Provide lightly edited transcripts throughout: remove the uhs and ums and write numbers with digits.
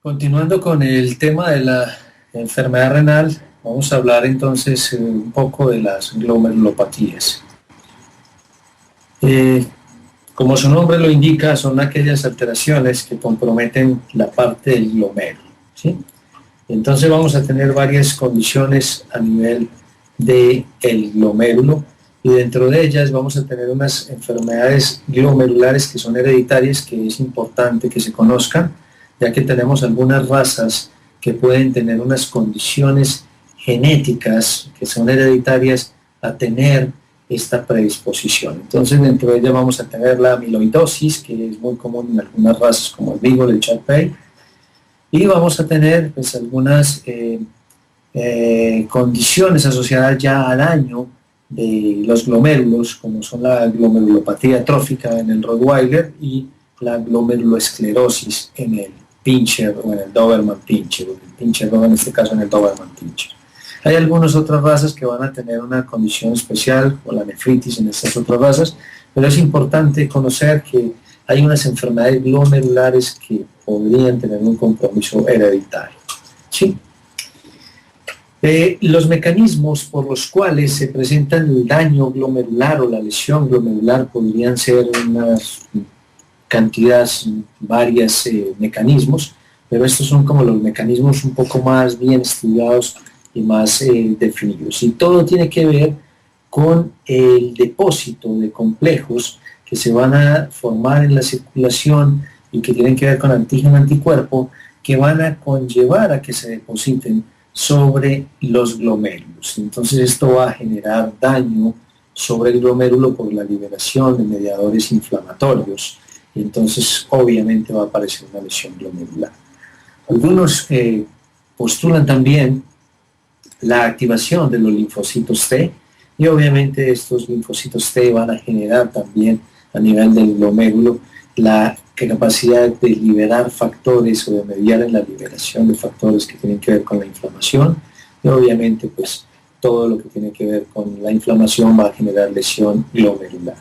Continuando con el tema de la enfermedad renal, vamos a hablar entonces un poco de las glomerulopatías. Como su nombre lo indica, son aquellas alteraciones que comprometen la parte del glomérulo, ¿sí? Entonces vamos a tener varias condiciones a nivel del glomérulo y dentro de ellas vamos a tener unas enfermedades glomerulares que son hereditarias, que es importante que se conozcan, ya que tenemos algunas razas que pueden tener unas condiciones genéticas que son hereditarias a tener esta predisposición. Entonces, dentro de ella vamos a tener la amiloidosis, que es muy común en algunas razas como el Beagle, el Shar-Pei, y vamos a tener pues algunas condiciones asociadas ya al daño de los glomérulos, como son la glomerulopatía atrófica en el Rottweiler y la glomeruloesclerosis en el Pinscher o en el Doberman Pinscher, o el Pinscher no, en este caso en el Doberman Pinscher. Hay algunas otras razas que van a tener una condición especial, o la nefritis en estas otras razas, pero es importante conocer que hay unas enfermedades glomerulares que podrían tener un compromiso hereditario, ¿sí? Los mecanismos por los cuales se presenta el daño glomerular o la lesión glomerular podrían ser unas cantidades, varios mecanismos, pero estos son como los mecanismos un poco más bien estudiados y más definidos. Y todo tiene que ver con el depósito de complejos que se van a formar en la circulación y que tienen que ver con antígeno-anticuerpo, que van a conllevar a que se depositen sobre los glomérulos. Entonces esto va a generar daño sobre el glomérulo por la liberación de mediadores inflamatorios, y entonces obviamente va a aparecer una lesión glomerular. Algunos postulan también la activación de los linfocitos T, y obviamente estos linfocitos T van a generar también a nivel del glomérulo la capacidad de liberar factores o de mediar en la liberación de factores que tienen que ver con la inflamación, y obviamente pues todo lo que tiene que ver con la inflamación va a generar lesión glomerular.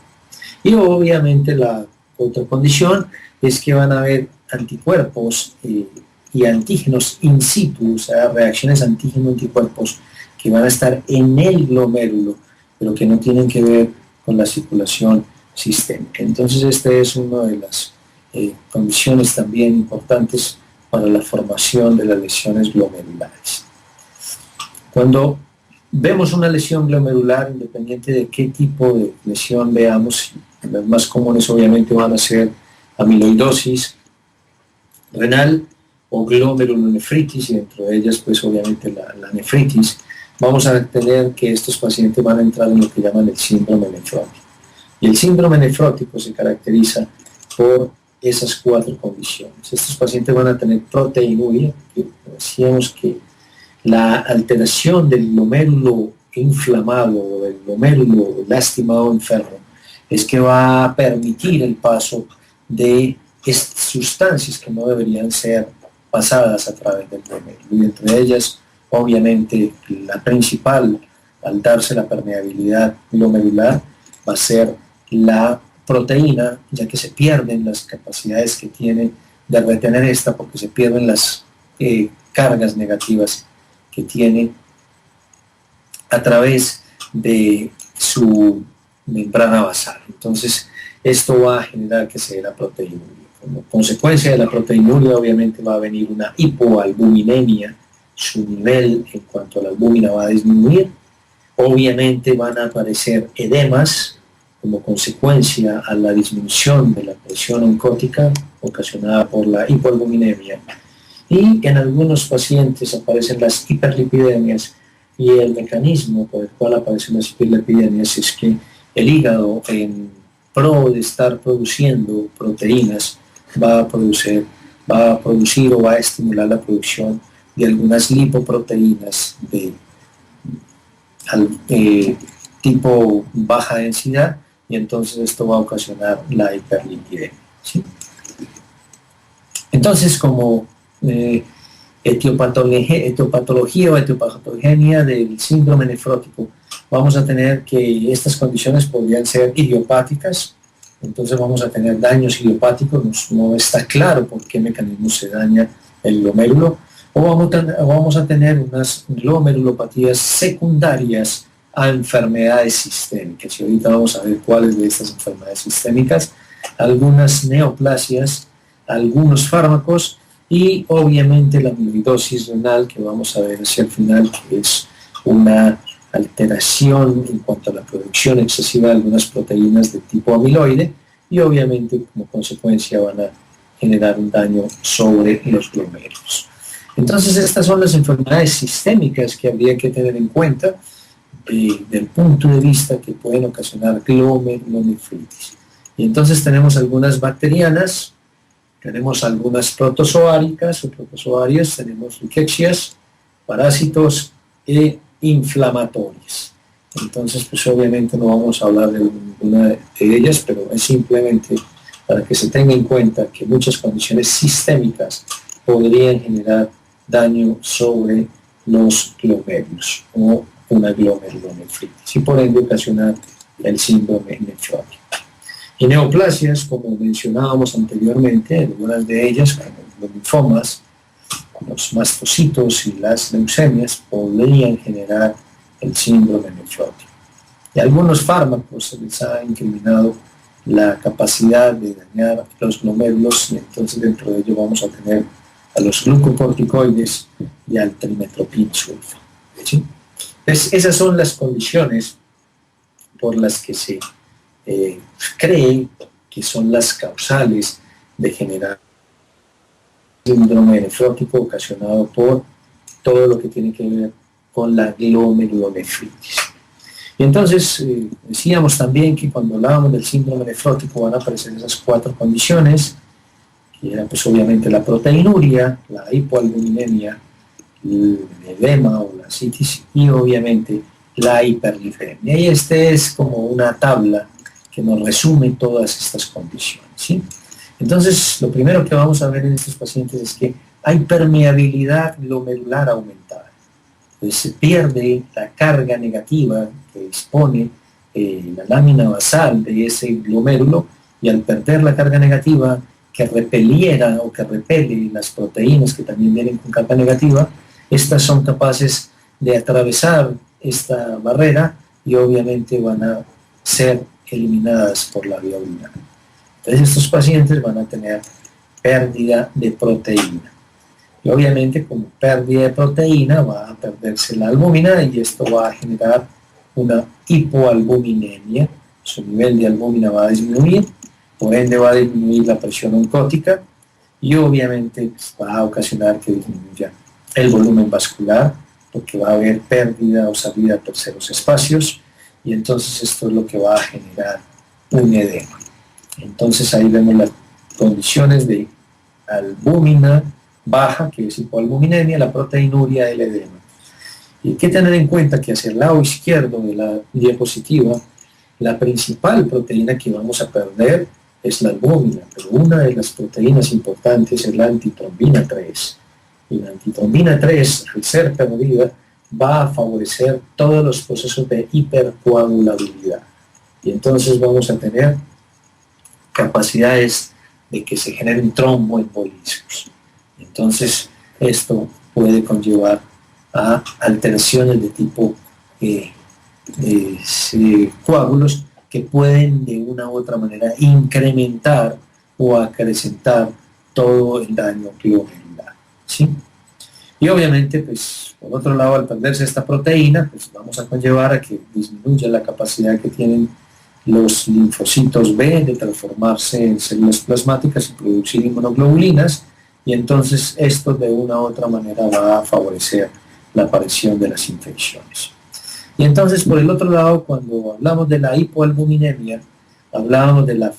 Y obviamente la otra condición es que van a haber anticuerpos y antígenos in situ, o sea, reacciones antígeno-anticuerpos que van a estar en el glomérulo, pero que no tienen que ver con la circulación sistémica. Entonces, esta es una de las condiciones también importantes para la formación de las lesiones glomerulares. Cuando vemos una lesión glomerular, independiente de qué tipo de lesión veamos, las más comunes obviamente van a ser amiloidosis renal o glomerulonefritis, y dentro de ellas pues obviamente la nefritis. Vamos a tener que estos pacientes van a entrar en lo que llaman el síndrome nefrótico. Y el síndrome nefrótico se caracteriza por esas cuatro condiciones. Estos pacientes van a tener proteinuria, que decíamos que la alteración del glomérulo inflamado o del glomérulo lastimado o enfermo es que va a permitir el paso de sustancias que no deberían ser pasadas a través del glomérulo. Y entre ellas, obviamente, la principal, al darse la permeabilidad glomerular, va a ser la proteína, ya que se pierden las capacidades que tiene de retener esta, porque se pierden las cargas negativas que tiene a través de su membrana basal. Entonces, esto va a generar que se dé la proteinuria. Como consecuencia de la proteinuria, obviamente va a venir una hipoalbuminemia, su nivel en cuanto a la albúmina va a disminuir. Obviamente van a aparecer edemas como consecuencia a la disminución de la presión oncótica ocasionada por la hipoalbuminemia. Y en algunos pacientes aparecen las hiperlipidemias, y el mecanismo por el cual aparecen las hiperlipidemias es que el hígado, en pro de estar produciendo proteínas, va a producir o va a estimular la producción de algunas lipoproteínas de tipo baja densidad, y entonces esto va a ocasionar la hiperlipidemia, ¿sí? Entonces, como etiopatología o etiopatogenia del síndrome nefrótico, vamos a tener que estas condiciones podrían ser idiopáticas, entonces vamos a tener daños idiopáticos, no está claro por qué mecanismo se daña el glomérulo, o vamos a tener unas glomerulopatías secundarias a enfermedades sistémicas. Y ahorita vamos a ver cuáles de estas enfermedades sistémicas, algunas neoplasias, algunos fármacos y obviamente la amiloidosis renal, que vamos a ver hacia el final, que es una alteración en cuanto a la producción excesiva de algunas proteínas de tipo amiloide y obviamente como consecuencia van a generar un daño sobre los glomérulos. Entonces estas son las enfermedades sistémicas que habría que tener en cuenta del punto de vista que pueden ocasionar glomerulonefritis. Y entonces tenemos algunas bacterianas, tenemos algunas protozoáricas o protozoarias, tenemos rickettsias, parásitos e inflamatorias. Entonces, pues obviamente no vamos a hablar de ninguna de ellas, pero es simplemente para que se tenga en cuenta que muchas condiciones sistémicas podrían generar daño sobre los glomérulos o una glomerulonefritis y por ende ocasionar el síndrome nefrótico. Y neoplasias, como mencionábamos anteriormente, algunas de ellas, como los linfomas, los mastocitos y las leucemias, podrían generar el síndrome nefrótico. Y algunos fármacos se les ha incriminado la capacidad de dañar los glomérulos y entonces dentro de ello vamos a tener a los glucocorticoides y al trimetoprim-sulfa. ¿Sí? Entonces, esas son las condiciones por las que se cree que son las causales de generar síndrome nefrótico ocasionado por todo lo que tiene que ver con la glomerulonefritis. Y entonces decíamos también que cuando hablábamos del síndrome nefrótico van a aparecer esas 4 condiciones, que eran pues obviamente la proteinuria, la hipoalbuminemia, el edema o la citis y obviamente la hiperlipemia. Y este es como una tabla que nos resume todas estas condiciones, ¿sí? Entonces, lo primero que vamos a ver en estos pacientes es que hay permeabilidad glomerular aumentada. Entonces, se pierde la carga negativa que expone la lámina basal de ese glomérulo y al perder la carga negativa que repeliera o que repele las proteínas que también vienen con carga negativa, estas son capaces de atravesar esta barrera y obviamente van a ser eliminadas por la vía urinaria. Entonces estos pacientes van a tener pérdida de proteína. Y obviamente como pérdida de proteína va a perderse la albúmina y esto va a generar una hipoalbuminemia. Su nivel de albúmina va a disminuir, por ende va a disminuir la presión oncótica y obviamente va a ocasionar que disminuya el volumen vascular porque va a haber pérdida o salida a terceros espacios y entonces esto es lo que va a generar un edema. Entonces ahí vemos las condiciones de albúmina baja, que es hipoalbuminemia, la proteinuria, el edema. Y hay que tener en cuenta que hacia el lado izquierdo de la diapositiva, la principal proteína que vamos a perder es la albúmina, pero una de las proteínas importantes es la antitrombina 3. Y la antitrombina 3, al ser perdida, va a favorecer todos los procesos de hipercoagulabilidad. Y entonces vamos a tener capacidades de que se generen tromboembolismos. Entonces, esto puede conllevar a alteraciones de tipo coágulos que pueden de una u otra manera incrementar o acrecentar todo el daño glomerular, ¿sí? Y obviamente, pues, por otro lado, al perderse esta proteína, pues vamos a conllevar a que disminuya la capacidad que tienen los linfocitos B de transformarse en células plasmáticas y producir inmunoglobulinas, y entonces esto de una u otra manera va a favorecer la aparición de las infecciones. Y entonces, por el otro lado, cuando hablamos de la hipoalbuminemia, hablábamos de la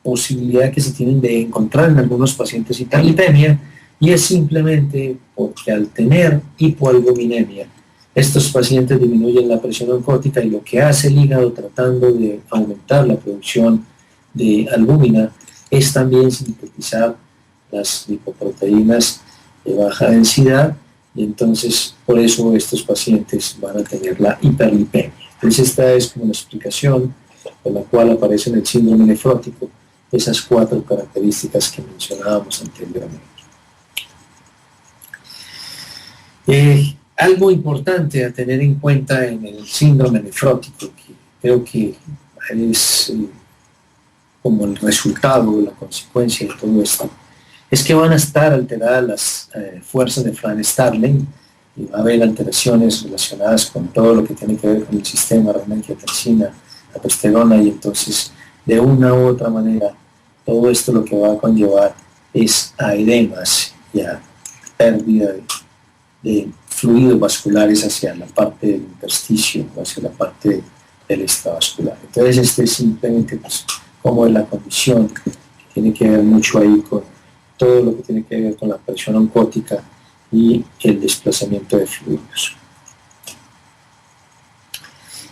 posibilidad que se tienen de encontrar en algunos pacientes hiperlipemia, y es simplemente porque al tener hipoalbuminemia, estos pacientes disminuyen la presión oncótica y lo que hace el hígado tratando de aumentar la producción de albúmina es también sintetizar las lipoproteínas de baja densidad y entonces por eso estos pacientes van a tener la hiperlipemia. Entonces esta es como una explicación por la cual aparece en el síndrome nefrótico esas 4 características que mencionábamos anteriormente. Algo importante a tener en cuenta en el síndrome nefrótico, que creo que es como el resultado, la consecuencia de todo esto, es que van a estar alteradas las fuerzas de Franz-Starling y va a haber alteraciones relacionadas con todo lo que tiene que ver con el sistema renin-angiotensina, aldosterona, y entonces de una u otra manera todo esto lo que va a conllevar es a edemas y a pérdida de fluidos vasculares hacia la parte del intersticio, hacia la parte del extravascular. Entonces este es simplemente pues, como es la condición, que tiene que ver mucho ahí con todo lo que tiene que ver con la presión oncótica y el desplazamiento de fluidos.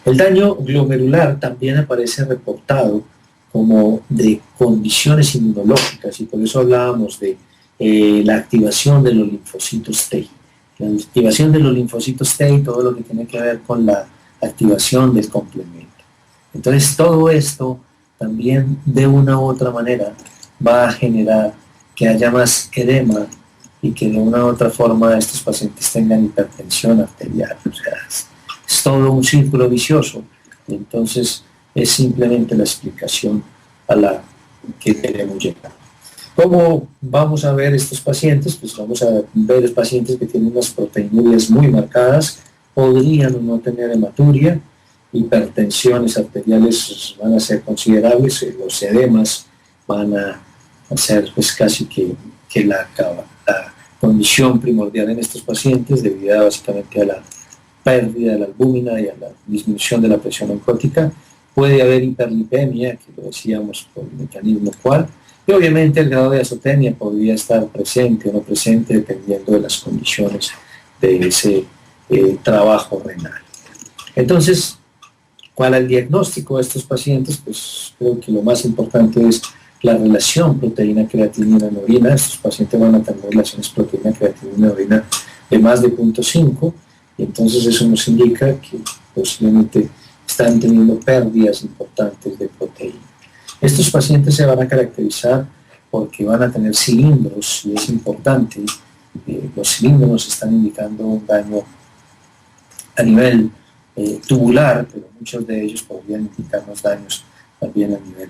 El daño glomerular también aparece reportado como de condiciones inmunológicas, y por eso hablábamos de la activación de los linfocitos T. La activación de los linfocitos T y todo lo que tiene que ver con la activación del complemento. Entonces todo esto también de una u otra manera va a generar que haya más edema y que de una u otra forma estos pacientes tengan hipertensión arterial. O sea, es todo un círculo vicioso. Entonces es simplemente la explicación a la que queremos llegar. ¿Cómo vamos a ver estos pacientes? Pues vamos a ver los pacientes que tienen unas proteinurias muy marcadas, podrían o no tener hematuria, hipertensiones arteriales van a ser considerables, los edemas van a ser pues casi que la condición primordial en estos pacientes, debido básicamente a la pérdida de la albúmina y a la disminución de la presión oncótica. Puede haber hiperlipemia, que lo decíamos por el mecanismo cual, y obviamente el grado de azotemia podría estar presente o no presente dependiendo de las condiciones de ese trabajo renal. Entonces, ¿cuál es el diagnóstico de estos pacientes? Pues creo que lo más importante es la relación proteína-creatinina en orina. Estos pacientes van a tener relaciones proteína-creatinina en orina de más de 0.5, y entonces eso nos indica que posiblemente están teniendo pérdidas importantes de proteína. Estos pacientes se van a caracterizar porque van a tener cilindros, y es importante, los cilindros nos están indicando un daño a nivel tubular, pero muchos de ellos podrían indicarnos daños también a nivel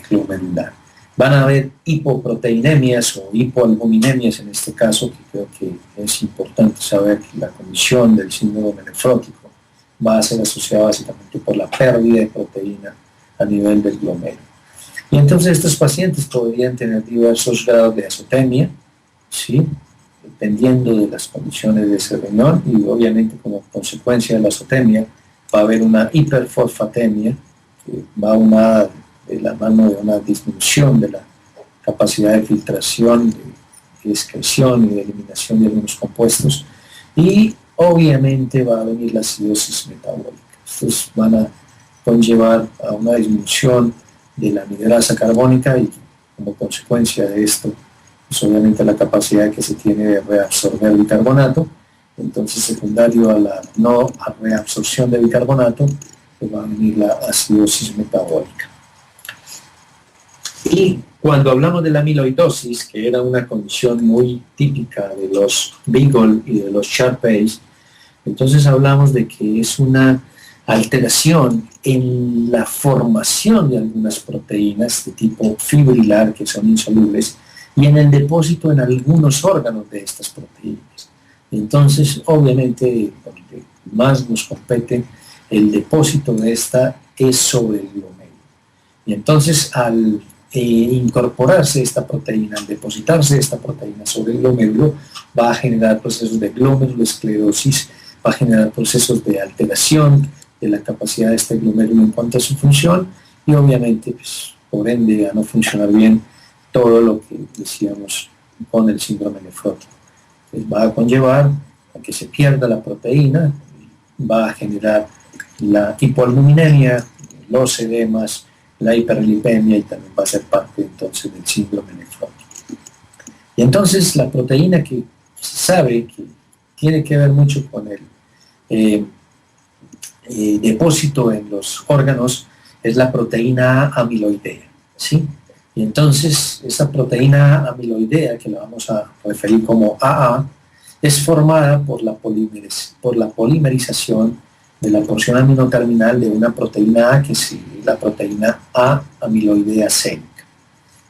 glomerular. Van a haber hipoproteinemias o hipoalbuminemias en este caso, que creo que es importante saber que la condición del síndrome nefrótico va a ser asociada básicamente por la pérdida de proteína a nivel del glomérulo. Y entonces estos pacientes podrían tener diversos grados de azotemia, ¿sí?, dependiendo de las condiciones de ese riñón, y obviamente como consecuencia de la azotemia va a haber una hiperfosfatemia, que va unada de la mano de una disminución de la capacidad de filtración, de excreción y de eliminación de algunos compuestos, y obviamente va a venir la acidosis metabólica. Estos van a conllevar a una disminución de la anhidrasa carbónica, y como consecuencia de esto, pues obviamente la capacidad que se tiene de reabsorber bicarbonato. Entonces, secundario a la no reabsorción de bicarbonato, pues va a venir la acidosis metabólica. Y cuando hablamos de la amiloidosis, que era una condición muy típica de los Beagle y de los Shar-Pei, entonces hablamos de que es una alteración en la formación de algunas proteínas de tipo fibrilar, que son insolubles, y en el depósito en algunos órganos de estas proteínas. Entonces, obviamente, donde más nos compete el depósito de esta es sobre el glomérulo. Y entonces, al incorporarse esta proteína, al depositarse esta proteína sobre el glomérulo, va a generar procesos de glomerulosclerosis, va a generar procesos de alteración de la capacidad de este glomérulo en cuanto a su función, y obviamente, pues, por ende, a no funcionar bien todo lo que decíamos con el síndrome nefrótico. Pues va a conllevar a que se pierda la proteína, va a generar la hipoalbuminemia, los edemas, la hiperlipemia, y también va a ser parte entonces del síndrome nefrótico. Y entonces la proteína que se sabe que tiene que ver mucho con el depósito en los órganos es la proteína A amiloidea, ¿sí? Y entonces, esa proteína A amiloidea, que la vamos a referir como AA, es formada por la polimerización de la porción aminoterminal de una proteína A, que es la proteína A amiloidea sérica.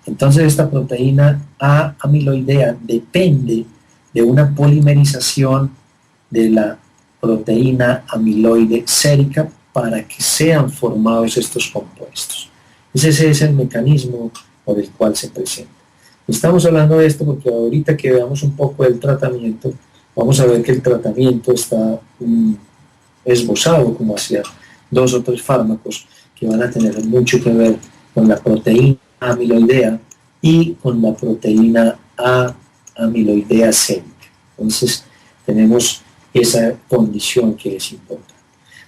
Entonces, esta proteína A amiloidea depende de una polimerización de la proteína amiloide sérica para que sean formados estos compuestos. Ese es el mecanismo por el cual se presenta. Estamos hablando de esto porque ahorita que veamos un poco el tratamiento, vamos a ver que el tratamiento está esbozado como hacia 2 o 3 fármacos que van a tener mucho que ver con la proteína amiloidea y con la proteína A amiloidea sérica. Entonces tenemos esa condición que es importante.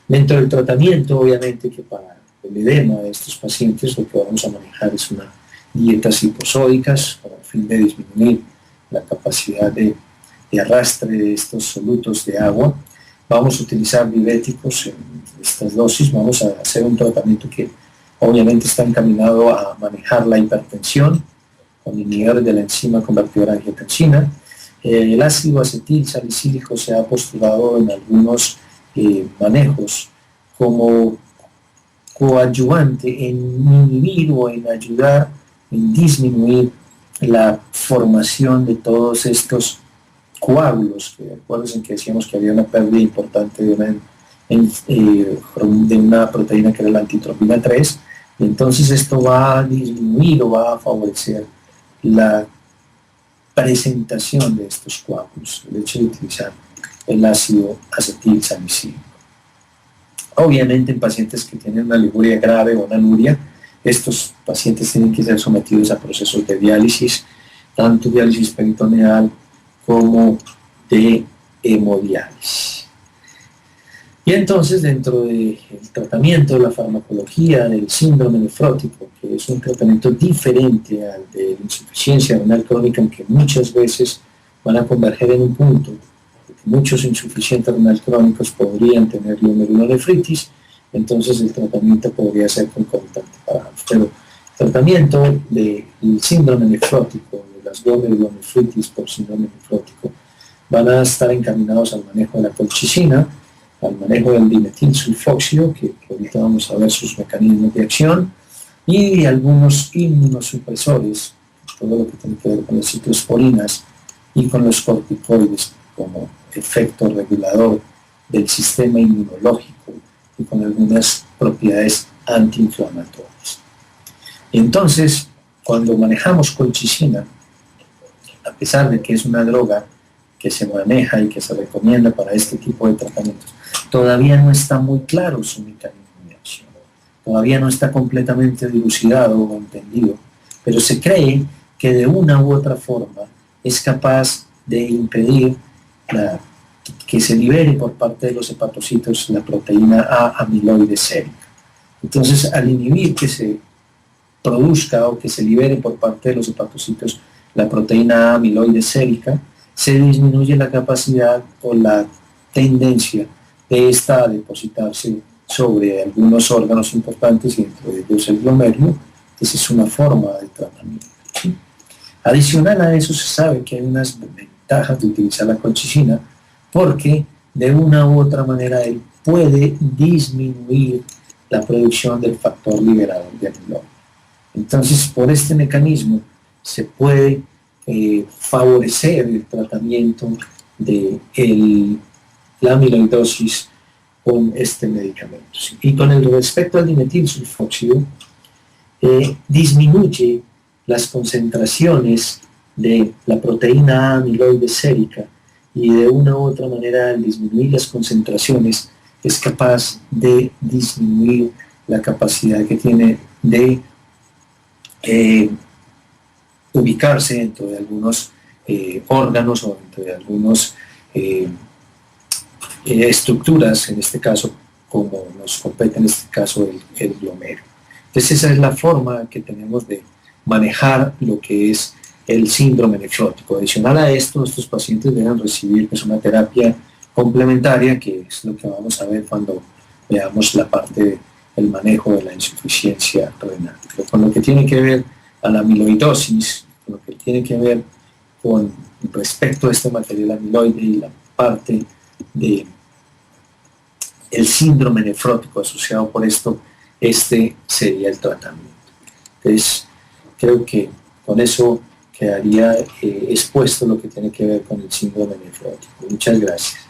Dentro del tratamiento, obviamente que para el edema de estos pacientes lo que vamos a manejar es una dietas hiposódicas para el fin de disminuir la capacidad de arrastre de estos solutos de agua. Vamos a utilizar diuréticos en estas dosis, vamos a hacer un tratamiento que obviamente está encaminado a manejar la hipertensión con inhibidores de la enzima convertidora de angiotensina. El ácido acetil salicílico se ha postulado en algunos manejos como coadyuvante en inhibir o en ayudar en disminuir la formación de todos estos coágulos. Recuerden que decíamos que había una pérdida importante de una proteína que era la antitrombina 3, y entonces esto va a disminuir o va a favorecer la presentación de estos coágulos, el hecho de utilizar el ácido acetil salicílico. Obviamente en pacientes que tienen una liguria grave o una anuria, estos pacientes tienen que ser sometidos a procesos de diálisis, tanto diálisis peritoneal como de hemodiálisis. Y entonces dentro del tratamiento de la farmacología del síndrome nefrótico, que es un tratamiento diferente al de la insuficiencia renal crónica, aunque muchas veces van a converger en un punto, porque muchos insuficientes renal crónicos podrían tener glomerulonefritis, entonces el tratamiento podría ser concomitante para ambos. Pero el tratamiento del síndrome nefrótico, de las glomerulonefritis por síndrome nefrótico, van a estar encaminados al manejo de la colchicina, al manejo del dimetilsulfóxido, que ahorita vamos a ver sus mecanismos de acción, y algunos inmunosupresores, todo lo que tiene que ver con las ciclosporinas y con los corticoides como efecto regulador del sistema inmunológico y con algunas propiedades antiinflamatorias. Entonces, cuando manejamos colchicina, a pesar de que es una droga que se maneja y que se recomienda para este tipo de tratamientos, todavía no está muy claro su mecanismo de acción, todavía no está completamente dilucidado o entendido, pero se cree que de una u otra forma es capaz de impedir que se libere por parte de los hepatocitos la proteína A amiloide sérica. Entonces, al inhibir que se produzca o que se libere por parte de los hepatocitos la proteína A amiloide sérica, se disminuye la capacidad o la tendencia de esta a depositarse sobre algunos órganos importantes, y entre ellos el glomérulo. Esa es una forma de tratamiento, ¿sí? Adicional a eso, se sabe que hay unas ventajas de utilizar la colchicina, porque de una u otra manera él puede disminuir la producción del factor liberador de amiloide. Entonces, por este mecanismo se puede favorecer el tratamiento de la amiloidosis con este medicamento. Y con el respecto al dimetilsulfóxido, disminuye las concentraciones de la proteína A amiloide sérica, y de una u otra manera, al disminuir las concentraciones, es capaz de disminuir la capacidad que tiene de ubicarse dentro de algunos órganos o dentro de algunas estructuras, en este caso, como nos compete en este caso el glomérulo. Entonces esa es la forma que tenemos de manejar lo que es el síndrome nefrótico. Adicional a esto, estos pacientes deben recibir pues, una terapia complementaria, que es lo que vamos a ver cuando veamos la parte el manejo de la insuficiencia renal. Pero con lo que tiene que ver a la amiloidosis, con lo que tiene que ver con respecto a este material amiloide y la parte de el síndrome nefrótico asociado por esto, este sería el tratamiento. Entonces, creo que con eso quedaría expuesto lo que tiene que ver con el síndrome nefrótico. Muchas gracias.